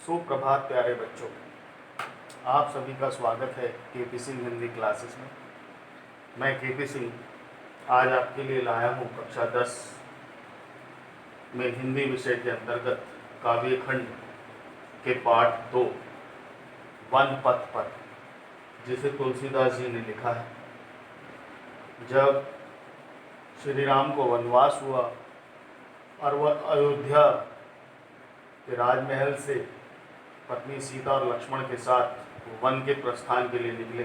सुप्रभात प्यारे बच्चों, आप सभी का स्वागत है केपी सिंह हिंदी क्लासेस में। मैं केपी सिंह आज आपके लिए लाया हूँ कक्षा 10 में हिंदी विषय के अंतर्गत काव्य खंड के पाठ 2 वन पथ पर, जिसे तुलसीदास जी ने लिखा है। जब श्री राम को वनवास हुआ और वह अयोध्या के राजमहल से पत्नी सीता और लक्ष्मण के साथ वन के प्रस्थान के लिए निकले,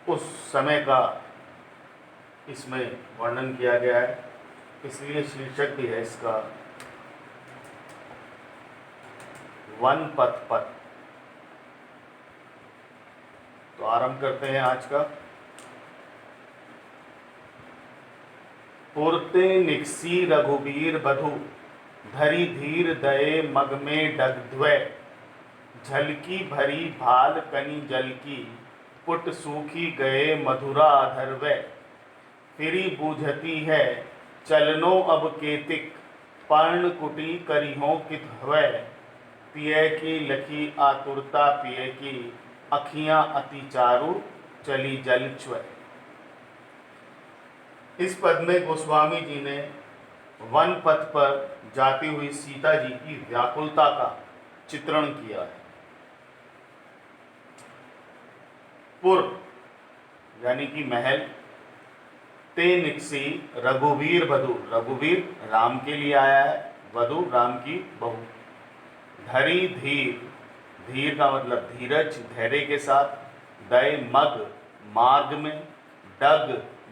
उस समय का इसमें वर्णन किया गया है। इसलिए शीर्षक भी है इसका वन पथ पर। तो आरंभ करते हैं आज का। पुरते निकसी रघुबीर बधु, धरी धीर दये मग में डगद्वय, झलकी भरी भाल कनी जल की, पुट सूखी गए मधुरा अधर्वय। फिरी बूझती है चलनो अब केतिक, पर्ण कुटी करिहों कित हवै, पिय की लखी आतुरता पिय की, अखियां अति चारु चली जल च्वय। इस पद में गोस्वामी जी ने वन पथ पर जाती हुई सीता जी की व्याकुलता का चित्रण किया है। पुर यानी कि महल, ते निकसी रघुवीर बधु, रघुवीर राम के लिए आया है, वधु राम की बहू। धरी धीर, धीर का मतलब धीरज, धैर्य के साथ। दय मग, मार्ग में। डग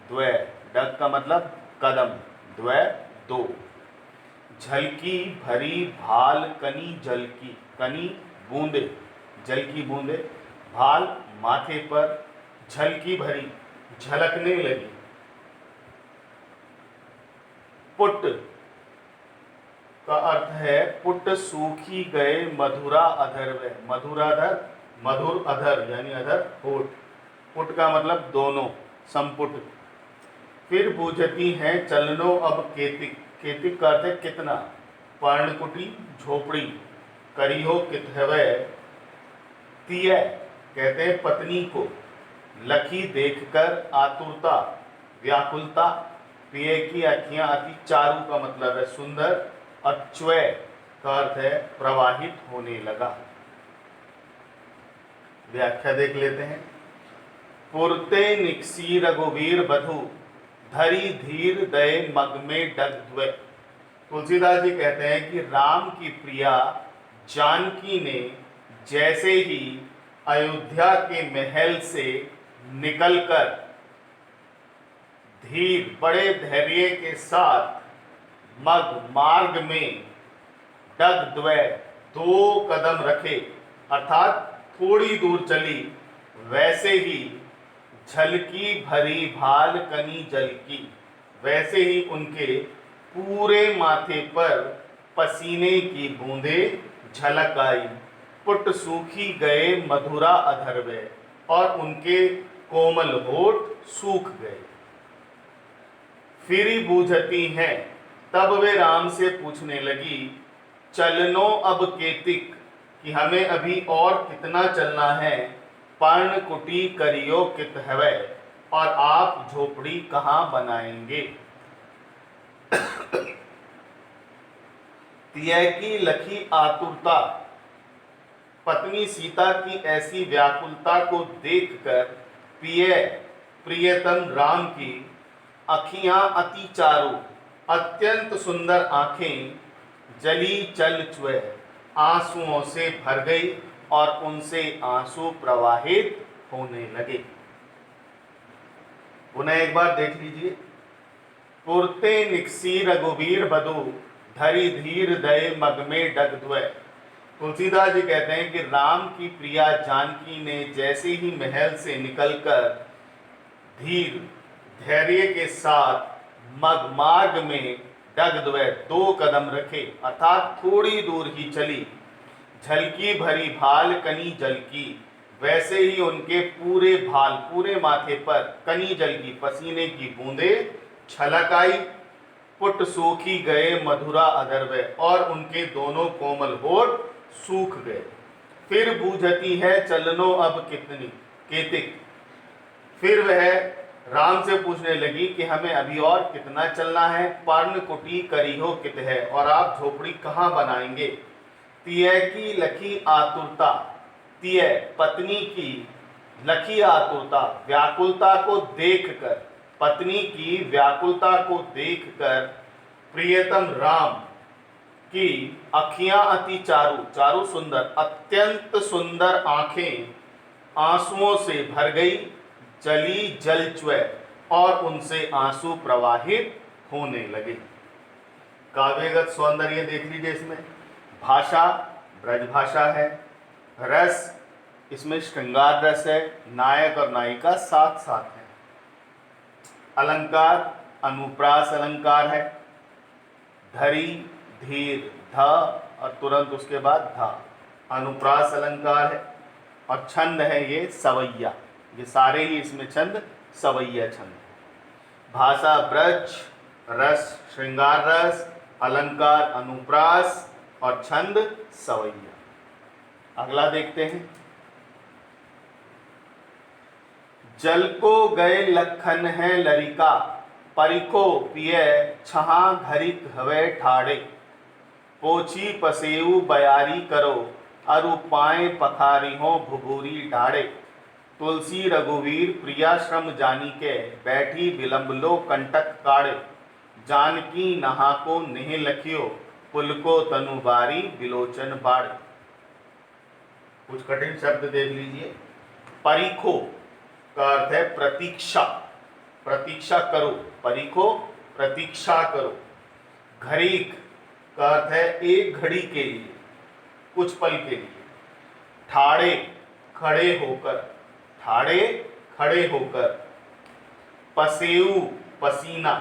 द्वय, डग का मतलब कदम, द्वय दो। झलकी भरी भाल कनी जल की, कनी बूंदे, जल की बूंदे। भाल माथे पर, झलकी भरी झलकने लगी। पुट का अर्थ है पुट सूखी गए मधुरा अधर, मधुराधर, मधुर अधर यानी अधर होठ। पुट का मतलब दोनों, संपुट। फिर बूझती हैं चलनो अब केतिक, केतिक का अर्थ है कितना। पर्णकुटी झोपड़ी, करिहो कितहवै, तिय कहते हैं पत्नी को। लखी देखकर आतुरता, व्याकुलता। पिय की अखियां अति चारु का मतलब है सुंदर, और च्वय का अर्थ है प्रवाहित होने लगा। व्याख्या देख लेते हैं। पुरते निकसी रघुवीर बधु, धरी धीर दय मग में डगद्वय। तुलसीदास जी कहते हैं कि राम की प्रिया जानकी ने जैसे ही अयोध्या के महल से निकलकर धीर, बड़े धैर्य के साथ, मग मार्ग में, डगद्वय दो कदम रखे अर्थात थोड़ी दूर चली, वैसे ही झलकी भरी भाल कनी जल की, वैसे ही उनके पूरे माथे पर पसीने की बूंदें झलक आई। पुट सूखी गए मधुरा अधरवे, और उनके कोमल होठ सूख गए। फिरी बूझती हैं, तब वे राम से पूछने लगी, चलनो अब केतिक, कि हमें अभी और कितना चलना है। पर्ण कुटी करियो कित हवै, और आप झोपड़ी कहाँ बनाएंगे। तिय की लखी आतुरता, पत्नी सीता की ऐसी व्याकुलता को देखकर पिय, प्रियतम राम की अखियां अति चारु, अत्यंत सुंदर आंखें, जली चल च्वय, आंसुओं से भर गई और उनसे आंसू प्रवाहित होने लगे। पुनः एक बार देख लीजिए। पुरते निकसी रघुवीर बधु, धरी धीर दय मग में डगद्वय। तुलसीदास जी कहते हैं कि राम की प्रिया जानकी ने जैसे ही महल से निकलकर धीर, धैर्य के साथ, मग मार्ग में डगद्वय दो कदम रखे अर्थात थोड़ी दूर ही चली। झलकी भरी भाल कनी जल की, वैसे ही उनके पूरे भाल, पूरे माथे पर कनी जल की, पसीने की बूंदें छलक आई। पुट सूखी गए मधुरा अधर्व, और उनके दोनों कोमल होठ सूख गए। फिर बूझती है चलनो अब कितनी केतिक, फिर वह राम से पूछने लगी कि हमें अभी और कितना चलना है। पर्ण कुटी करिहो कित है, और आप झोपड़ी कहाँ बनाएंगे। तिय की लखी आतुरता, तिय पत्नी की, लखी आतुरता व्याकुलता को देखकर, पत्नी की व्याकुलता को देखकर, प्रियतम राम की अखियां अति चारु, चारु सुंदर, अत्यंत सुंदर आंखें आंसुओं से भर गई, जली जलच्वय, और उनसे आंसू प्रवाहित होने लगे। काव्यगत सौंदर्य देख लीजिए इसमें। भाषा ब्रज भाषा है, रस इसमें श्रृंगार रस है, नायक और नायिका साथ साथ है। अलंकार अनुप्रास अलंकार है, धरी धीर ध और तुरंत उसके बाद धा, अनुप्रास अलंकार है। और छंद है ये सवैया, ये सारे ही इसमें छंद सवैया छंद है। भाषा ब्रज, रस श्रृंगार रस, अलंकार अनुप्रास और छंद सवैया। अगला देखते हैं। जल को गए लखन है लरिका, परिको पिय छहा घरिक हवे ठाड़े, पोछी पसेऊ बयारी करो, अरु पाए पखारी हो भुभूरी ढाड़े, तुलसी रघुवीर प्रिया श्रम जानी के, बैठी विलंब लो कंटक काड़े, जानकी नहा को नेह लखियो, पुल को तनुबारी विलोचन बाड़े। कुछ कठिन शब्द देख लीजिए। परिखो का अर्थ है प्रतीक्षा, प्रतीक्षा करो, परिखो प्रतीक्षा करो। घरीक का अर्थ है एक घड़ी के लिए, कुछ पल के लिए। ठाड़े खड़े होकर, ठाड़े खड़े होकर। पसेऊ पसीना,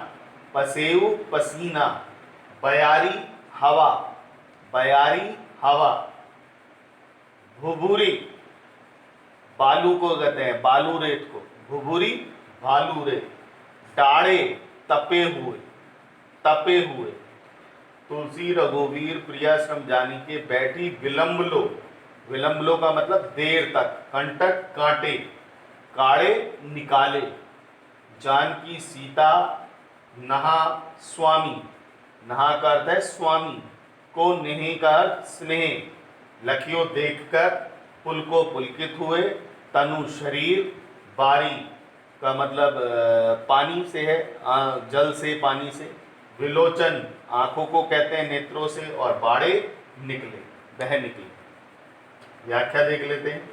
पसेऊ पसीना। बयारी हवा, बयारी हवा। भुभुरी बालू को कहते हैं, बालू रेत को, भुभुरी बालू रेत। डाड़े तपे हुए, तपे हुए। तुलसी रघुवीर प्रिया श्रम जानी के, बैठी विलंब लो, विलंब लो का मतलब देर तक। कंटक कांटे, काड़े निकाले। जानकी सीता नहा स्वामी, नहा का अर्थ है स्वामी, को नेह का अर्थ स्नेह, लखियो देखकर, पुल को पुलकित हुए, तनु शरीर, बारी का मतलब पानी से है, जल से पानी से। विलोचन आंखों को कहते हैं नेत्रों से, और बाड़े निकले, बह निकले। व्याख्या देख लेते हैं।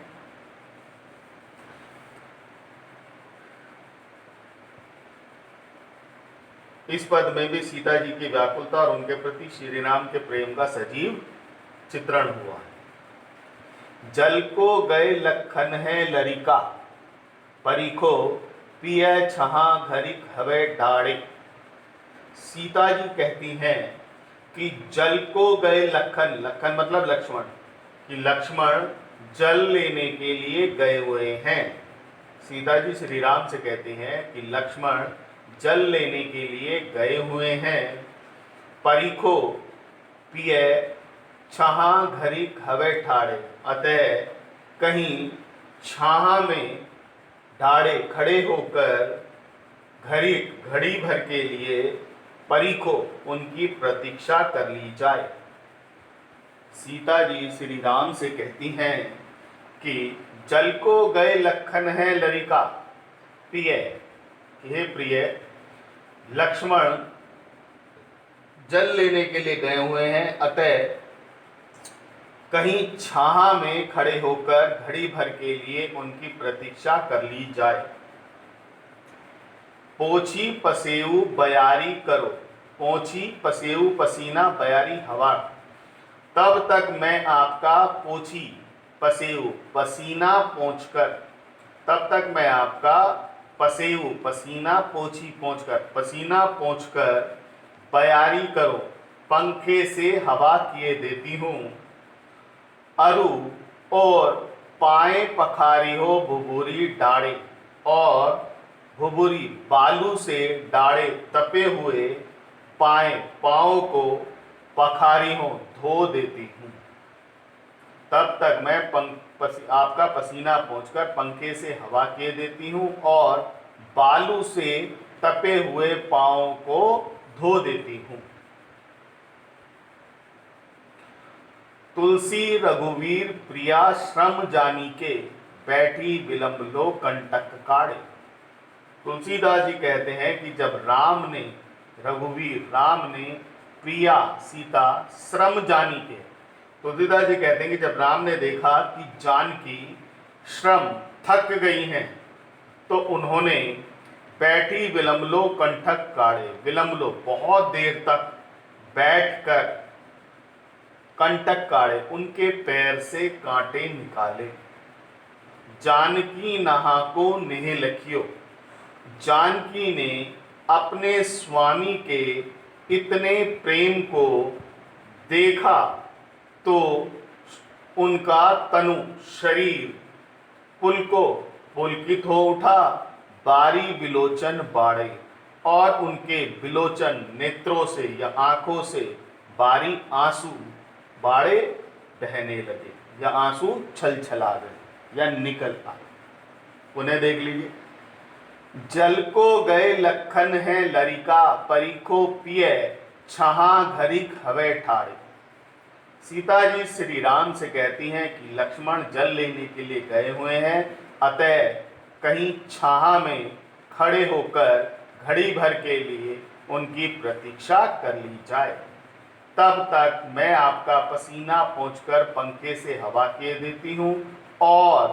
इस पद में भी सीता जी की व्याकुलता और उनके प्रति श्री राम के प्रेम का सजीव चित्रण हुआ है। जल को गए लखन है लरिका, परिखो पिय छहा घरिक हवे डाड़े। सीता जी कहती हैं कि जल को गए लखन, लखन मतलब लक्ष्मण, कि लक्ष्मण जल लेने के लिए गए हुए हैं। सीता जी श्री राम से कहते हैं कि लक्ष्मण जल लेने के लिए गए हुए हैं। परिखो पिय छहा घरिक हवे ठाड़े, अतः कहीं छाहा में ढाड़े खड़े होकर, घड़ी घड़ी भर के लिए, परिखो उनकी प्रतीक्षा कर ली जाए। सीता जी श्री राम से कहती हैं कि जल को गए लखन है लरिका, प्रिय, हे प्रिय, लक्ष्मण जल लेने के लिए गए हुए हैं, अतः कहीं छाहा में खड़े होकर घड़ी भर के लिए उनकी प्रतीक्षा कर ली जाए। पोछी पसेऊ बयारी करो, पोछी पसेऊ पसीना बयारी हवा, तब तक मैं आपका पोछी पसेऊ पसीना पोंछकर, तब तक मैं आपका पसेऊ पसीना पोछी पोंछकर, पसीना पोंछकर बयारी करो, पंखे से हवा किए देती हूँ। अरु और पाए पखारी हो भुभुरी डाड़े, और भुभुरी बालू से डाड़े तपे हुए पाँव को पखारी हो धो देती हूँ। तब तक मैं आपका पसीना पोंछकर पंखे से हवा के देती हूँ और बालू से तपे हुए पाँव को धो देती हूँ। तुलसी रघुवीर प्रिया श्रम जानी के, बैठी विलंब लो कंटक काढ़े। तुलसीदास जी कहते हैं कि जब राम ने प्रिया सीता श्रम जानी के, तुलसीदास जी कहते हैं कि जब राम ने देखा कि जानकी श्रम थक गई हैं, तो उन्होंने बैठी विलंब लो कंटक काढ़े, विलंब लो बहुत देर तक बैठकर कंटक काढ़े, उनके पैर से कांटे निकाले। जानकी नहा को नेह लखियो, जानकी ने अपने स्वामी के इतने प्रेम को देखा तो उनका तनु शरीर पुलकित हो उठा। बारी बिलोचन बाड़े, और उनके बिलोचन नेत्रों से या आंखों से बारी आंसू बाड़े बहने लगे या आंसू छलछला गए या निकल आए। उन्हें देख लीजिए। जल को गए लखन है लरिका, परीखो पिए छहा घरिक हवे ठाड़े। सीता जी श्री राम से कहती हैं कि लक्ष्मण जल लेने के लिए गए हुए हैं, अतः कहीं छाहा में खड़े होकर घड़ी भर के लिए उनकी प्रतीक्षा कर ली जाए। तब तक मैं आपका पसीना पोंछकर पंखे से हवा के देती हूँ और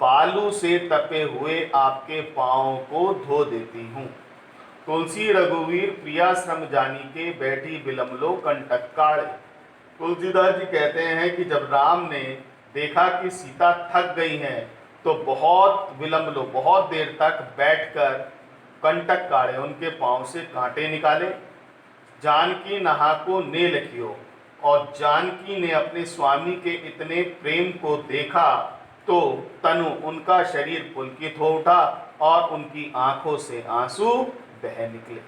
बालू से तपे हुए आपके पाँव को धो देती हूँ। तुलसी रघुवीर प्रिया श्रम जानी के, बैठी विलंब लो कंटक काढ़े। तुलसीदास जी कहते हैं कि जब राम ने देखा कि सीता थक गई हैं, तो बहुत विलंब लो बहुत देर तक बैठकर कंटक काढ़े, उनके पाँव से कांटे निकाले। जानकी नहा को ने लखियो, और जानकी ने अपने स्वामी के इतने प्रेम को देखा तो तनु उनका शरीर पुलकित हो उठा और उनकी आंखों से आंसू बह निकले।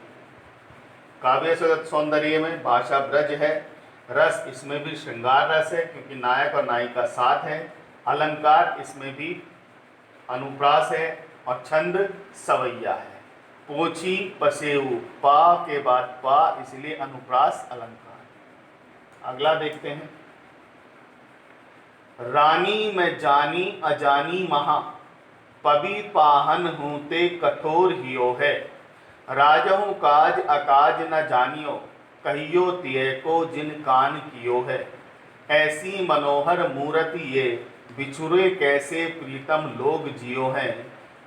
काव्य सौंदर्य में भाषा ब्रज है, रस इसमें भी श्रृंगार रस है क्योंकि नायक और नायिका साथ हैं। अलंकार इसमें भी अनुप्रास है और छंद सवैया है। पोछी पसेऊ, पा के बाद पा, इसलिए अनुप्रास अलंकार। अगला देखते हैं। रानी मैं जानी अजानी महा, पबी पाहन हूँ ते कठोर हियो है। राजहूँ काज अकाज न जानियो, कहियो तिय को जिन कान कियो है। ऐसी मनोहर मूर्ति ये, बिछुरे कैसे प्रीतम लोग जियो हैं।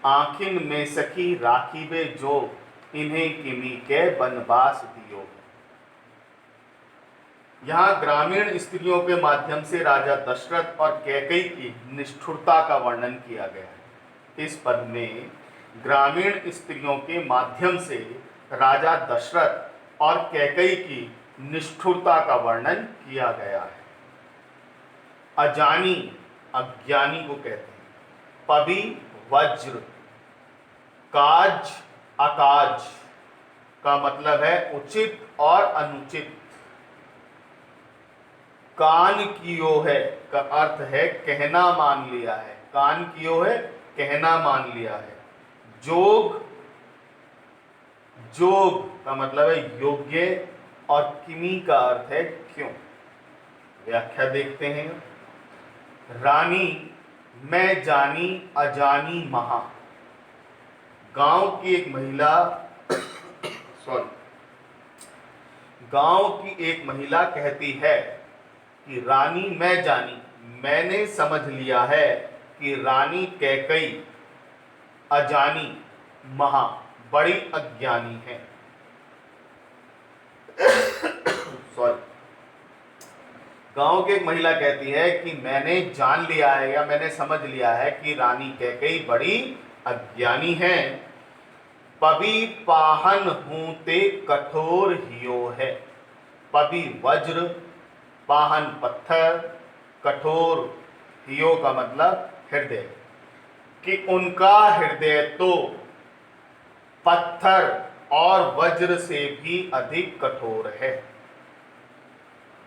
आँखिन में सखी राखीबे जो, इन्हें किमी के बनवास दियो। यहाँ ग्रामीण स्त्रियों के माध्यम से राजा दशरथ और कैकेयी की निष्ठुरता का वर्णन किया गया है। इस पद में ग्रामीण स्त्रियों के माध्यम से राजा दशरथ और कैकेयी की निष्ठुरता का वर्णन किया गया है। अजानी अज्ञानी को कहते हैं। पबी वज्र, काज अकाज का मतलब है उचित और अनुचित। कान कियो है का अर्थ है कहना मान लिया है, कान कियो है कहना मान लिया है। जोग, जोग का मतलब है योग्य और किमी का अर्थ है क्यों। व्याख्या देखते हैं। रानी मैं जानी अजानी महा, गांव की एक महिला गांव की एक महिला कहती है कि रानी मैं जानी, मैंने समझ लिया है कि रानी कैकेयी अजानी महा बड़ी अज्ञानी है। गांव की एक महिला कहती है कि मैंने जान लिया है या मैंने समझ लिया है कि रानी कैकेयी बड़ी अज्ञानी है। पबी पाहन हूं ते कठोर हियो है। पबी वज्र, पाहन पत्थर, कठोर हियो का मतलब हृदय, कि उनका हृदय तो पत्थर और वज्र से भी अधिक कठोर है।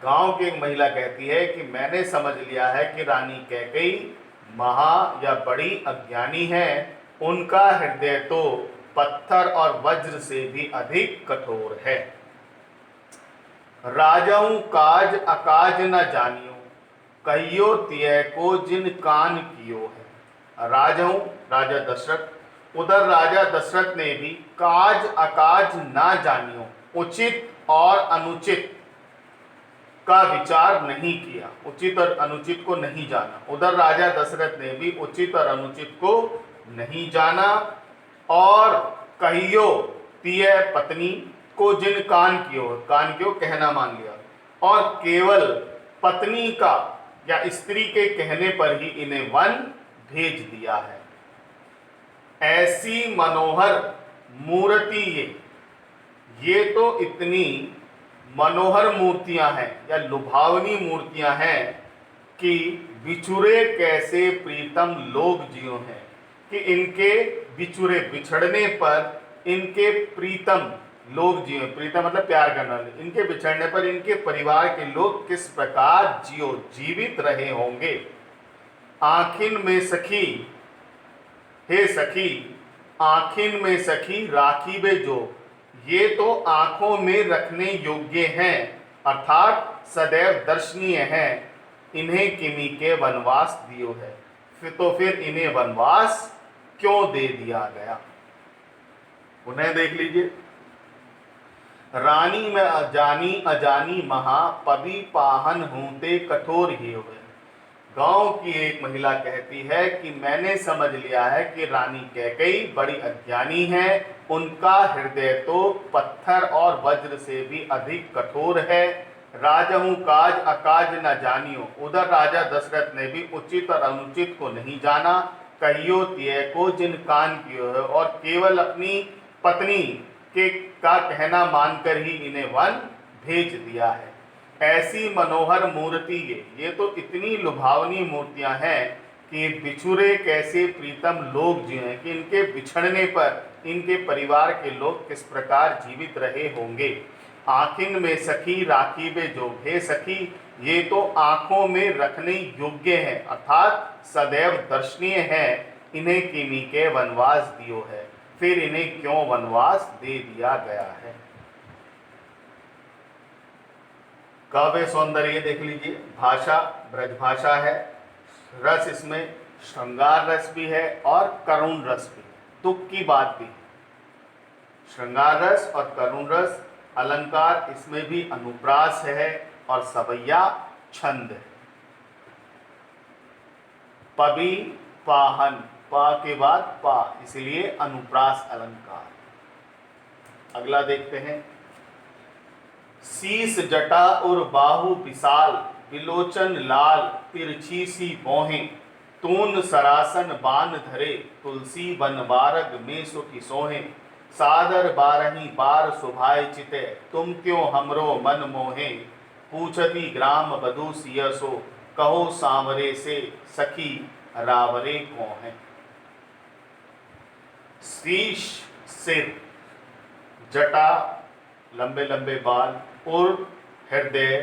गांव की एक महिला कहती है कि मैंने समझ लिया है कि रानी कैकेयी महा या बड़ी अज्ञानी है, उनका हृदय तो पत्थर और वज्र से भी अधिक कठोर है। राजाऊ काज अकाज न जानियो, कहियो तिय को जिन कान कियो है। राजाऊ राजा दशरथ, उधर राजा दशरथ ने भी काज अकाज ना जानियो, उचित और अनुचित का विचार नहीं किया, उचित और अनुचित को नहीं जाना। उधर राजा दशरथ ने भी उचित और अनुचित को नहीं जाना। और कहियो तिय पत्नी को जिन कान कियो कहना मान लिया, और केवल पत्नी का या स्त्री के कहने पर ही इन्हें वन भेज दिया है। ऐसी मनोहर मूर्ति ये तो इतनी मनोहर मूर्तियां हैं या लुभावनी मूर्तियां हैं कि बिछुरे कैसे प्रीतम लोग जियो हैं, कि इनके बिछुरे बिछड़ने पर इनके प्रीतम लोग जियो, प्रीतम मतलब प्यार करने वाले, इनके बिछड़ने पर इनके परिवार के लोग किस प्रकार जीवित रहे होंगे। आखिन में सखी, हे सखी आखिन में सखी राखीबे जो, ये तो आंखों में रखने योग्य हैं, अर्थात सदैव दर्शनीय हैं, इन्हें किमी के वनवास दियो है। फिर इन्हें वनवास क्यों दे दिया गया। उन्हें देख लीजिए। रानी में अजानी अजानी महा, पबी पाहन होते कठोर ही हुए। गांव की एक महिला कहती है कि मैंने समझ लिया है कि रानी कैकेयी बड़ी अज्ञानी है, उनका हृदय तो पत्थर और वज्र से भी अधिक कठोर है। राजहू काज अकाज न जानियो, उधर राजा दशरथ ने भी उचित और अनुचित को नहीं जाना। कहियो तिय को जिन कान कियो है, और केवल अपनी पत्नी के का कहना मानकर ही इन्हें वन भेज दिया है। ऐसी मनोहर मूर्ति ये तो इतनी लुभावनी मूर्तियां हैं कि बिछुरे कैसे प्रीतम लोग जिए, कि इनके बिछड़ने पर इनके परिवार के लोग किस प्रकार जीवित रहे होंगे। आखिन में सखी राखीबे जो, हे सखी ये तो आंखों में रखने योग्य है, अर्थात सदैव दर्शनीय है, इन्हें किमी के वनवास दियो है। फिर इन्हें क्यों वनवास दे दिया गया है। काव्य सौंदर्य देख लीजिए। भाषा ब्रज भाषा है, रस इसमें श्रृंगार रस भी है और करुण रस भी है, दुख की बात भी है। श्रृंगार रस और करुण रस, अलंकार इसमें भी अनुप्रास है और सवैया छंद है। पबी पाहन, पा के बाद पा, इसलिए अनुप्रास अलंकार। अगला देखते हैं। शीस जटा और बाहु विशाल, विलोचन लाल तिरछी सी भौहें, तून सरासन बान धरे, तुलसी बन बारग में सुखी सोहें। सादर बारही बार सुभाय चिते, तुम क्यों हमरो मन मोहे। पूछती ग्राम बधू सियसो, कहो सांवरे से सखी रावरे को है। शीश सिर, जटा लंबे लंबे बाल, और हृदय,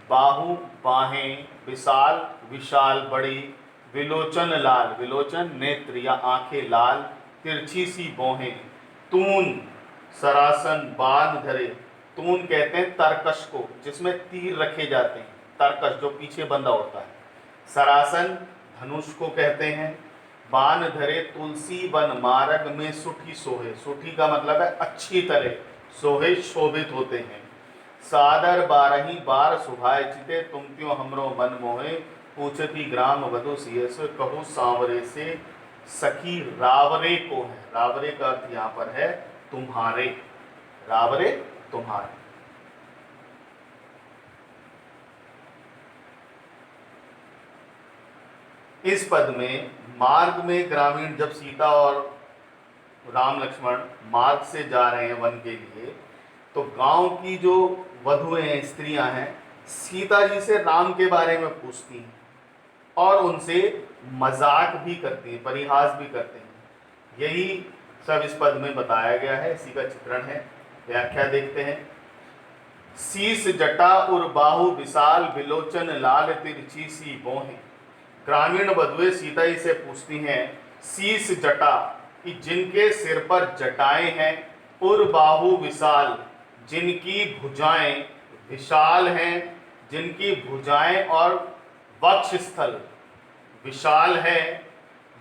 बाहु बाहें, विशाल विशाल बड़ी, विलोचन लाल, विलोचन नेत्र या आंखें लाल, तिरछी सी भौहें, तून सरासन बाण धरे। तून कहते हैं तरकश को, जिसमें तीर रखे जाते हैं, तरकश जो पीछे बंधा होता है। सरासन धनुष को कहते हैं। बाण धरे तुलसी बन मार्ग में सुठी सोहे, सुठी का मतलब है अच्छी तरह, सोहे शोभित होते हैं। सादर बारही बार सुभाय चिते, तुम क्यों हमरो मन मोहे। पूछती ग्राम वधु सियस, कहूँ सांवरे से सखी रावरे को है। रावरे का अर्थ यहाँ पर है तुम्हारे, रावरे तुम्हारे। इस पद में मार्ग में ग्रामीण, जब सीता और राम लक्ष्मण मार्ग से जा रहे हैं वन के लिए, तो गांव की जो वधुएं हैं, स्त्रियां हैं, सीता जी से राम के बारे में पूछती हैं और उनसे मजाक भी करती हैं, परिहास भी करते हैं। यही सब इस पद में बताया गया है, इसी का चित्रण है। व्याख्या देखते हैं। शीस जटा उर बाहु विशाल विलोचन लाल तिरछी सी बोहें। ग्रामीण वधुएं सीता जी से पूछती हैं शीस जटा कि जिनके सिर पर जटाएं हैं, उर बाहु विशाल जिनकी भुजाएं विशाल हैं, जिनकी भुजाएं और वक्षस्थल विशाल है,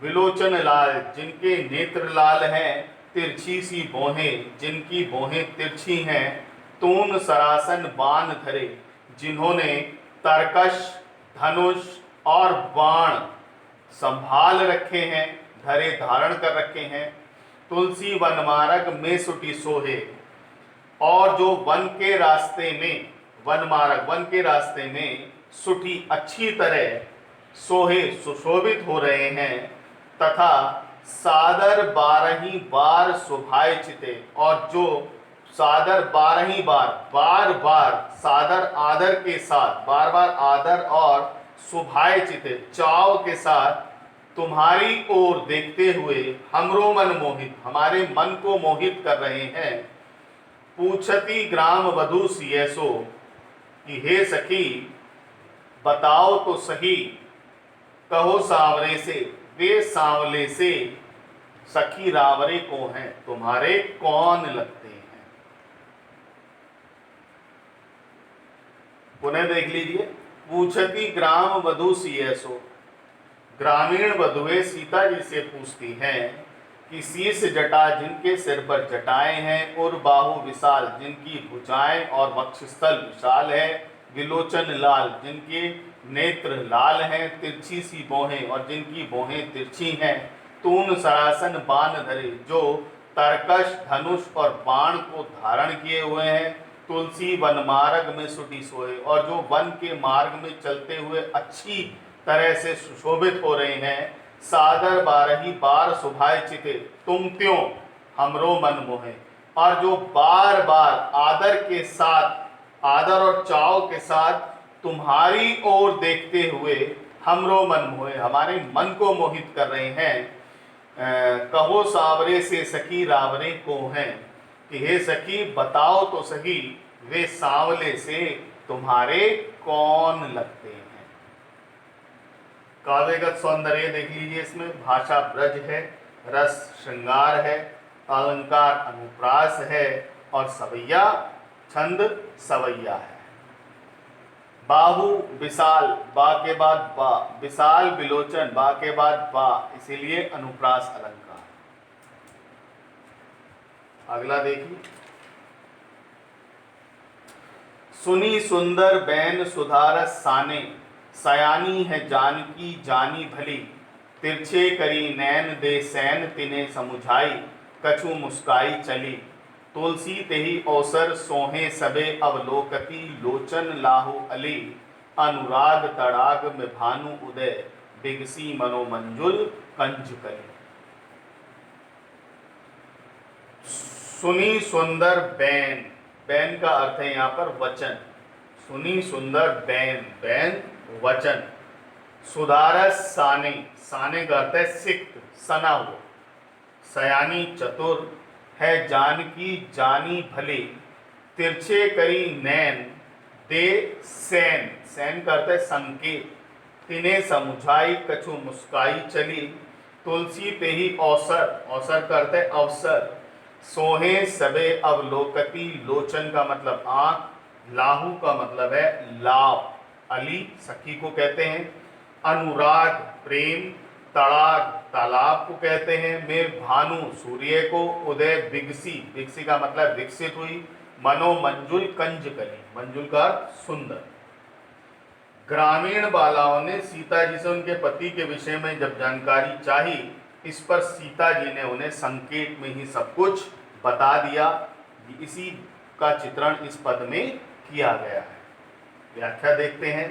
विलोचन लाल जिनके नेत्र लाल हैं, तिरछी सी बोहें जिनकी बोहें तिरछी हैं, तून सरासन बाण धरे जिन्होंने तरकश धनुष और बाण संभाल रखे हैं, धरे धारण कर रखे हैं। तुलसी वनमार्ग में सुटी सोहे, और जो वन के रास्ते में, वनमार्ग वन के रास्ते में सुटी अच्छी तरह सोहे सुशोभित हो रहे हैं, तथा सादर 12 बार शोभाए चिते, और जो सादर 12 बार बार सादर आदर के साथ, बार बार आदर और शोभाए चिते चाव के साथ तुम्हारी ओर देखते हुए हमरो मन मोहित, हमारे मन को मोहित कर रहे हैं। पूछती ग्राम वधू सियसो कि हे सखी बताओ तो सही, कहो सांवरे से, वे सांवले से सखी रावरे को हैं, तुम्हारे कौन लगते हैं। पुनः देख लीजिए। पूछती ग्राम वधू सियसो, ग्रामीण वधुएं सीता जी से पूछती हैं कि शीस जटा जिनके सिर पर जटाएं हैं, और बाहु विशाल जिनकी भुजाएं और वक्षस्थल विशाल है, विलोचन लाल जिनके नेत्र लाल हैं, तिरछी सी बोहें और जिनकी बोहें तिरछी हैं, तून सरासन बाण धरे जो तरकश धनुष और बाण को धारण किए हुए हैं, तुलसी वन मार्ग में सुटी सोए, और जो वन के मार्ग में चलते हुए अच्छी तरह से सुशोभित हो रहे हैं। सादर 12 बार शोभाए चिते, तुम त्यों हमरो मन मोहे, और जो बार बार आदर के साथ, आदर और चाव के साथ तुम्हारी ओर देखते हुए हमरो मन मोहे, हमारे मन को मोहित कर रहे हैं। कहो सांवरे से सखी रावरे को हैं, कि हे सखी बताओ तो सही, वे सांवले से तुम्हारे कौन लगते हैं। काव्यगत सौंदर्य देख लीजिए, इसमें भाषा ब्रज है, रस श्रृंगार है, अलंकार अनुप्रास है, और सवैया छंद सवैया है। बाहु विशाल, बा के बाद बा, विशाल विलोचन, बा के बाद बा, इसीलिए अनुप्रास अलंकार। अगला देखिए। सुनी सुंदर बैन सुधारस साने, सयानी है जानकी जानी भली, तिरछे करी नैन दे सैन तिने समुझाई, कछु मुस्काई चली, तुलसी तेहि अवसर सोहे सबे अवलोकती, लोचन लाहु अली, अनुराग तड़ाग में भानु उदय, बिगसी मनोमंजुल कंज कली। सुनी सुंदर बैन, बैन का अर्थ है यहाँ पर वचन। सुनी सुंदर बैन, बैन वचन। सुधारस साने, साने का अर्थ है सिक्त, सना हुआ। सयानी चतुर है जानकी जानी भली, तिरछे करी नैन दे सैन, सैन का अर्थ है संकेत, तिने समुझाई कछु मुस्काई चली, तुलसी पे ही अवसर, अवसर का अर्थ है अवसर, सोहे सबे अवलोकती, लोचन का मतलब आंख, लाहू का मतलब है लाभ, अली सखी को कहते हैं, अनुराग प्रेम, तड़ाग तालाब को कहते हैं, में भानु सूर्य को, उदय बिगसी, बिगसी का मतलब विकसित हुई, मनो मंजुल कंज कली, मंजुल का सुंदर। ग्रामीण बालाओं ने सीता जी से उनके पति के विषय में जब जानकारी चाही, इस पर सीता जी ने उन्हें संकेत में ही सब कुछ बता दिया। इसी का चित्रण इस पद में किया गया है। व्याख्या देखते हैं।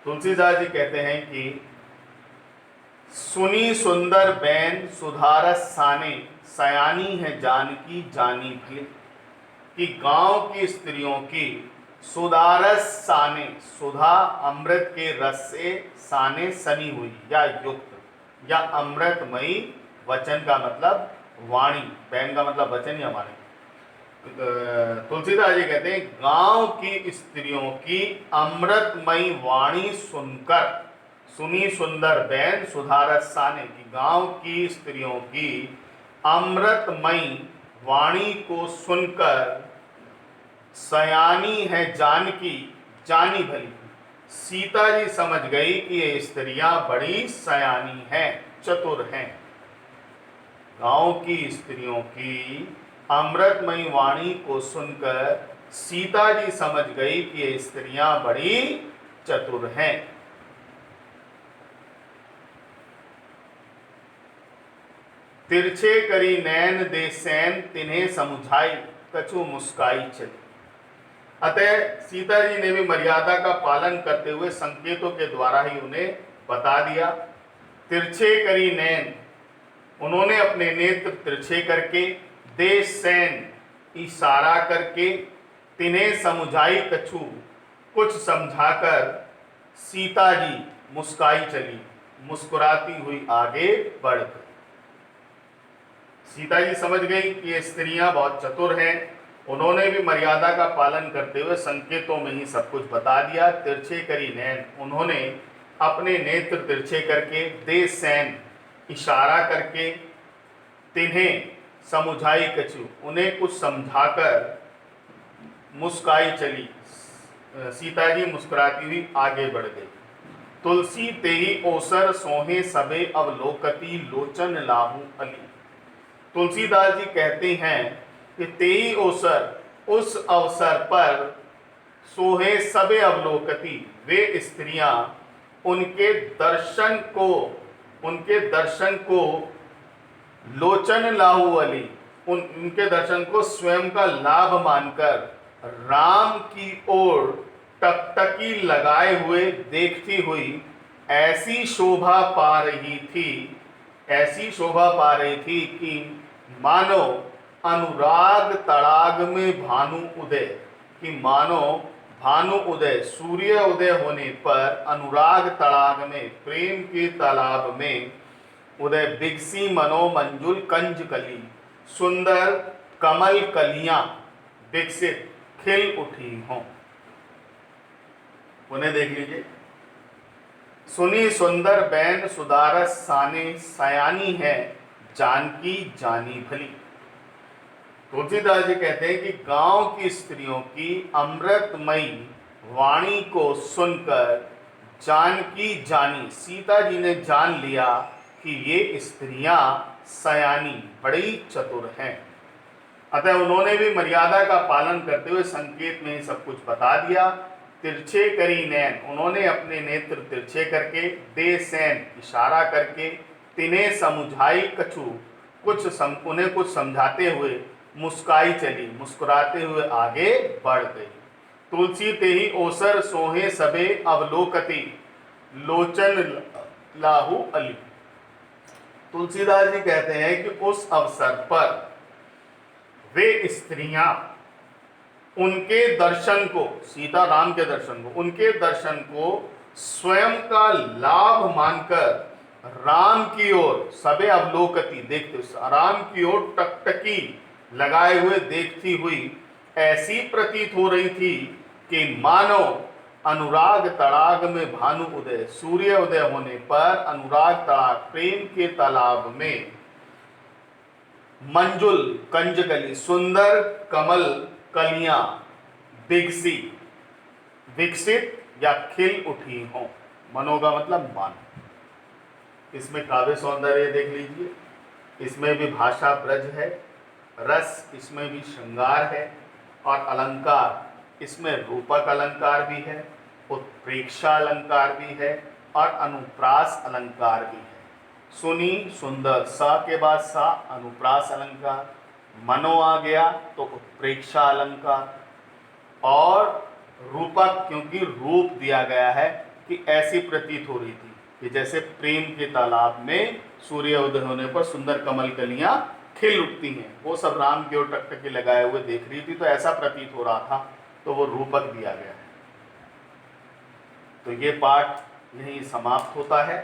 तुलसीदास जी कहते हैं कि सुनी सुंदर बैन सुधारस साने, सयानी है जानकी जानी भली, कि गांव की स्त्रियों की सुधारस साने, सुधा अमृत के रस से साने सनी हुई या युक्त, या अमृतमयी, वचन का मतलब वाणी, बैन का मतलब वचन या वाणी। तुलसीदास जी कहते हैं गांव की स्त्रियों की अमृतमयी वाणी सुनकर, सुनी सुंदर बैन सुधारस साने, की गांव की स्त्रियों की अमृतमयी वाणी को सुनकर सयानी है जानकी जानी भली, सीता जी समझ गई कि ये स्त्रियां बड़ी सयानी हैं, चतुर हैं। गांव की स्त्रियों की अमृतमयी वाणी को सुनकर सीता जी समझ गई कि ये स्त्रियां बड़ी चतुर हैं। तिरछे करी नैन दे सैन तिन्हें समुझाई कछु मुस्काई चली। अतः सीता जी ने भी मर्यादा का पालन करते हुए संकेतों के द्वारा ही उन्हें बता दिया। तिरछे करी नैन, उन्होंने अपने नेत्र तिरछे करके, दे सैन, इशारा करके, तिन्हें समुझाई कछु, कुछ समझाकर सीता जी मुस्काई चली, मुस्कुराती हुई आगे बढ़ गई। सीता जी समझ गई कि ये स्त्रियां बहुत चतुर हैं। उन्होंने भी मर्यादा का पालन करते हुए संकेतों में ही सब कुछ बता दिया। तिरछे करी नैन, उन्होंने अपने नेत्र तिरछे करके, दे सैन, इशारा करके, तिन्हें समुझाई कछु, उन्हें कुछ समझाकर मुस्काई चली, सीता जी मुस्कुराती हुई आगे बढ़ गई। तुलसी तेहि ओसर सोहे सबे अवलोकती लोचन लाहू अली। तुलसीदास जी कहते हैं कि तेई अवसर, उस अवसर पर, सोहे सबे अवलोकती, वे स्त्रियां उनके दर्शन को लोचन लाहू अली, उनके दर्शन को स्वयं का लाभ मानकर राम की ओर टकटकी लगाए हुए देखती हुई ऐसी शोभा पा रही थी, ऐसी शोभा पा रही थी कि मानो अनुराग तड़ाग में भानु उदय, कि मानो भानु उदय, सूर्य उदय होने पर अनुराग तड़ाग में, प्रेम के तालाब में उदय, बिगसी मनो मंजुल कंज कली, सुंदर कमल कलियां विकसित खिल उठी हों। उन्हें देख लीजिए। सुनी सुंदर बैन सुदारस साने, सयानी है जानकी जानी भली। तुलसीदास जी कहते हैं कि गांव की स्त्रियों की अमृतमयी वाणी को सुनकर जानकी जानी, सीता जी ने जान लिया कि ये स्त्रियां सयानी, बड़ी चतुर हैं। अतः उन्होंने भी मर्यादा का पालन करते हुए संकेत में सब कुछ बता दिया। तिरछे करी नैन, उन्होंने अपने नेत्र तिरछे करके, दे सैन, इशारा करके, तिन्हें समुझाई कछु, उन्हें कुछ समझाते हुए मुस्काई चली, मुस्कुराते हुए आगे बढ़ गई। तुलसी तेहि ओसर सोहे सबे अवलोकती लोचन लाहू अली। तुलसीदास जी कहते हैं कि उस अवसर पर वे स्त्रियां उनके दर्शन को, सीता राम के दर्शन को, उनके दर्शन को स्वयं का लाभ मानकर राम की ओर सबे अवलोकती, देखते, राम की ओर टकटकी लगाए हुए देखती हुई ऐसी प्रतीत हो रही थी कि मानो अनुराग तड़ाग में भानु उदय, सूर्य उदय होने पर अनुराग तड़ाग, प्रेम के तालाब में मंजुल कंजकली, सुंदर कमल कलियां बिगसी, विकसित या खिल उठी हों। मनो का मतलब मान। इसमें काव्य सौंदर्य देख लीजिए, इसमें भी भाषा ब्रज है, रस इसमें भी श्रृंगार है, और अलंकार इसमें रूपक अलंकार भी है, उत्प्रेक्षा अलंकार भी है, और अनुप्रास अलंकार भी है। सुनी सुंदर, सा के बाद सा अनुप्रास अलंकार, मनो आ गया तो उत्प्रेक्षा अलंकार, और रूपक क्योंकि रूप दिया गया है कि ऐसी प्रतीत हो रही थी कि जैसे प्रेम के तालाब में सूर्योदय होने पर सुंदर कमल कलियां खिल उठती हैं, वो सब राम की ओर टकटकी लगाए हुए देख रही थी, तो ऐसा प्रतीत हो रहा था, तो वो रूपक दिया गया है। तो ये पाठ यहीं समाप्त होता है।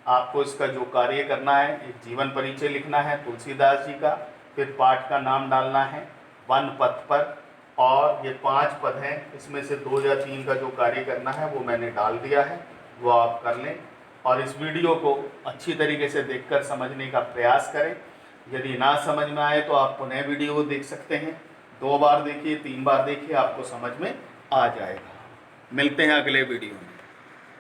आपको इसका जो कार्य करना है, एक जीवन परिचय लिखना है तुलसीदास जी का, फिर पाठ का नाम डालना है वन पथ पर, और ये 5 पद हैं, इसमें से 2 या 3 का जो कार्य करना है वो मैंने डाल दिया है, वो आप कर लें। और इस वीडियो को अच्छी तरीके से देखकर समझने का प्रयास करें। यदि ना समझ में आए तो आप पुनः वीडियो को देख सकते हैं, 2 बार देखिए, 3 बार देखिए, आपको समझ में आ जाएगा। मिलते हैं अगले वीडियो में।